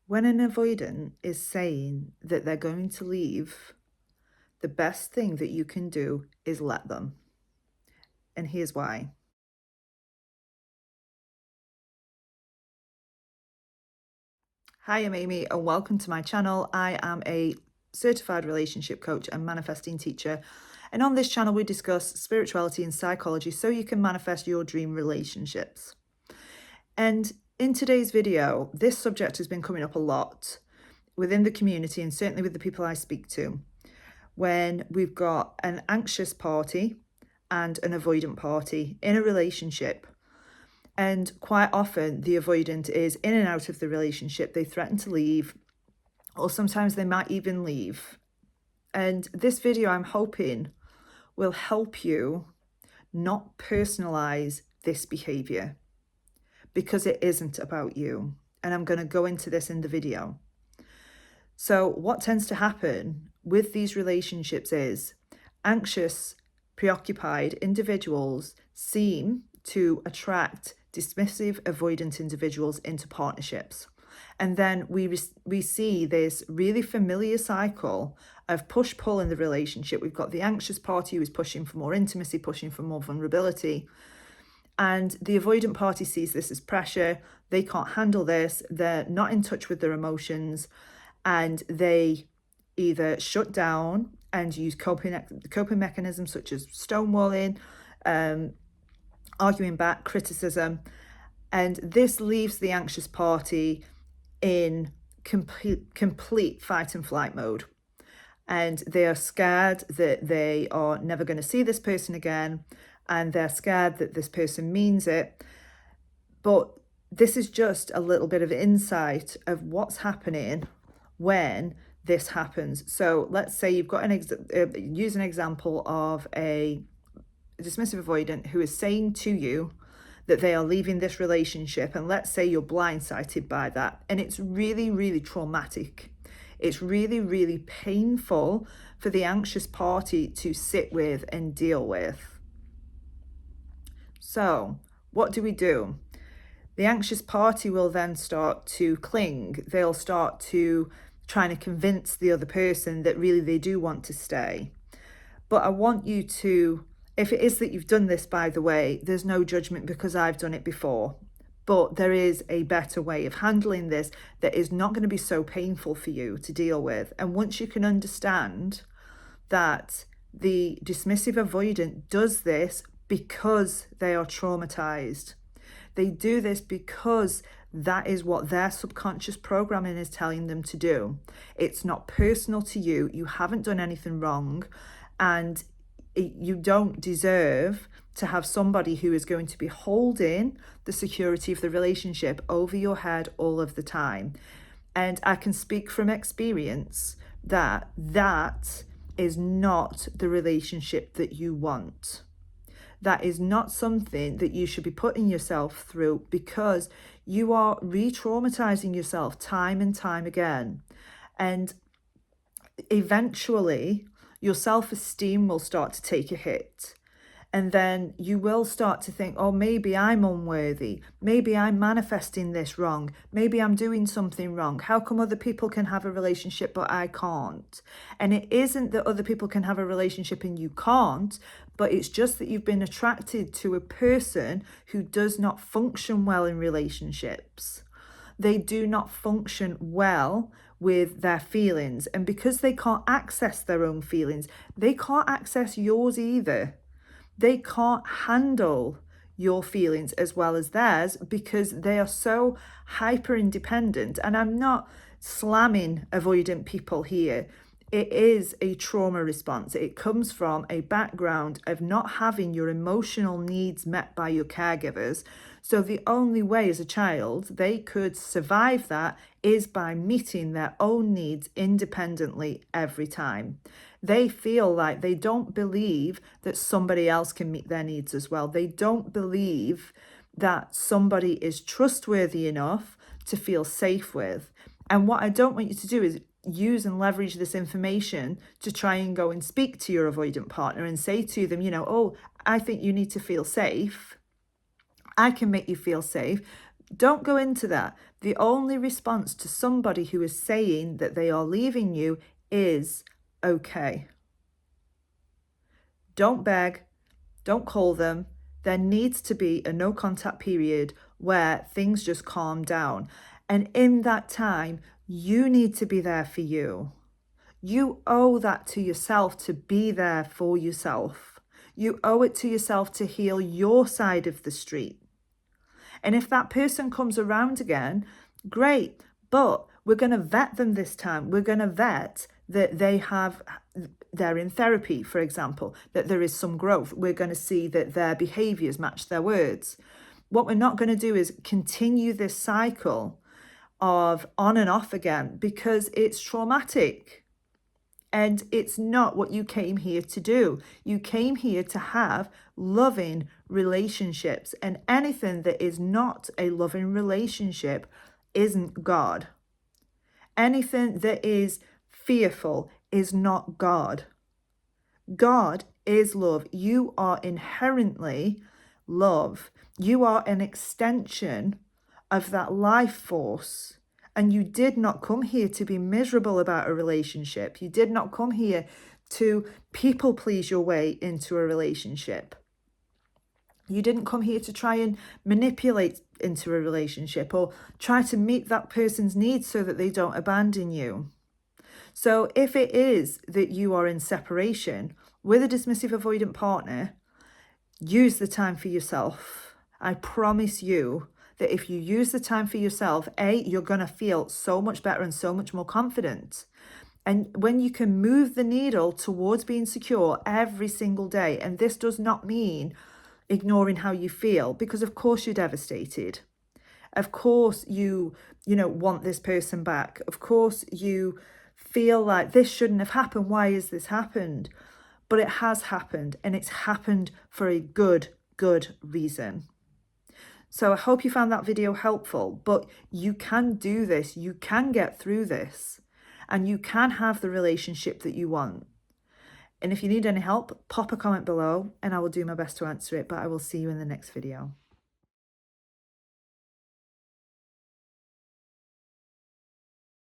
When an avoidant is saying that they're going to leave, the best thing that you can do is let them. And here's why. Hi, I'm Amy and welcome to my channel. I am a certified relationship coach and manifesting teacher. And on this channel, we discuss spirituality and psychology so you can manifest your dream relationships. And in today's video, this subject has been coming up a lot within the community and certainly with the people I speak to, when we've got an anxious party and an avoidant party in a relationship. And quite often the avoidant is in and out of the relationship. They threaten to leave, or sometimes they might even leave. And this video, I'm hoping, will help you not personalize this behavior, because it isn't about you. And I'm going to go into this in the video. So what tends to happen with these relationships is anxious, preoccupied individuals seem to attract dismissive, avoidant individuals into partnerships. And then we see this really familiar cycle of push-pull in the relationship. We've got the anxious party who is pushing for more intimacy, pushing for more vulnerability. And the avoidant party sees this as pressure. They can't handle this. They're not in touch with their emotions. And they either shut down and use coping mechanisms such as stonewalling, arguing back, criticism. And this leaves the anxious party in complete fight and flight mode. And they are scared that they are never going to see this person again. And they're scared that this person means it. But this is just a little bit of insight of what's happening when this happens. So let's say you've got use an example of a dismissive avoidant who is saying to you that they are leaving this relationship, and let's say you're blindsided by that, and it's really, really traumatic. It's really, really painful for the anxious party to sit with and deal with. So what do? The anxious party will then start to cling. They'll start to trying to convince the other person that really they do want to stay. But I want you to, if it is that you've done this, by the way, there's no judgment because I've done it before. But there is a better way of handling this that is not going to be so painful for you to deal with. And once you can understand that the dismissive avoidant does this because they are traumatized. They do this because that is what their subconscious programming is telling them to do. It's not personal to you. You haven't done anything wrong, and you don't deserve to have somebody who is going to be holding the security of the relationship over your head all of the time. And I can speak from experience that that is not the relationship that you want. That is not something that you should be putting yourself through, because you are re-traumatizing yourself time and time again. And eventually your self-esteem will start to take a hit. And then you will start to think, oh, maybe I'm unworthy. Maybe I'm manifesting this wrong. Maybe I'm doing something wrong. How come other people can have a relationship but I can't? And it isn't that other people can have a relationship and you can't, but it's just that you've been attracted to a person who does not function well in relationships. They do not function well with their feelings. And because they can't access their own feelings, they can't access yours either. They can't handle your feelings as well as theirs because they are so hyper independent. And I'm not slamming avoidant people here. It is a trauma response. It comes from a background of not having your emotional needs met by your caregivers. So the only way as a child they could survive that is by meeting their own needs independently every time. They feel like they don't believe that somebody else can meet their needs as well. They don't believe that somebody is trustworthy enough to feel safe with. And what I don't want you to do is use and leverage this information to try and go and speak to your avoidant partner and say to them, oh, I think you need to feel safe. I can make you feel safe. Don't go into that. The only response to somebody who is saying that they are leaving you is okay. Don't beg, don't call them. There needs to be a no contact period where things just calm down. And in that time, you need to be there for you. You owe that to yourself to be there for yourself. You owe it to yourself to heal your side of the street. And if that person comes around again, great. But we're going to vet them this time. We're going to vet that they're in therapy, for example, that there is some growth. We're going to see that their behaviors match their words. What we're not going to do is continue this cycle of on and off again, because it's traumatic. And it's not what you came here to do. You came here to have loving relationships. And anything that is not a loving relationship isn't God. Anything that is fearful is not God. God is love. You are inherently love. You are an extension of that life force. And you did not come here to be miserable about a relationship. You did not come here to people please your way into a relationship. You didn't come here to try and manipulate into a relationship or try to meet that person's needs so that they don't abandon you. So if it is that you are in separation with a dismissive avoidant partner, use the time for yourself. I promise you that if you use the time for yourself, you're going to feel so much better and so much more confident. And when you can move the needle towards being secure every single day, and this does not mean ignoring how you feel, because of course you're devastated. Of course you want this person back. Of course you feel like this shouldn't have happened. Why has this happened? But it has happened, and it's happened for a good reason. So I hope you found that video helpful, but you can do this. You can get through this, and you can have the relationship that you want. And if you need any help, pop a comment below and I will do my best to answer it, but I will see you in the next video.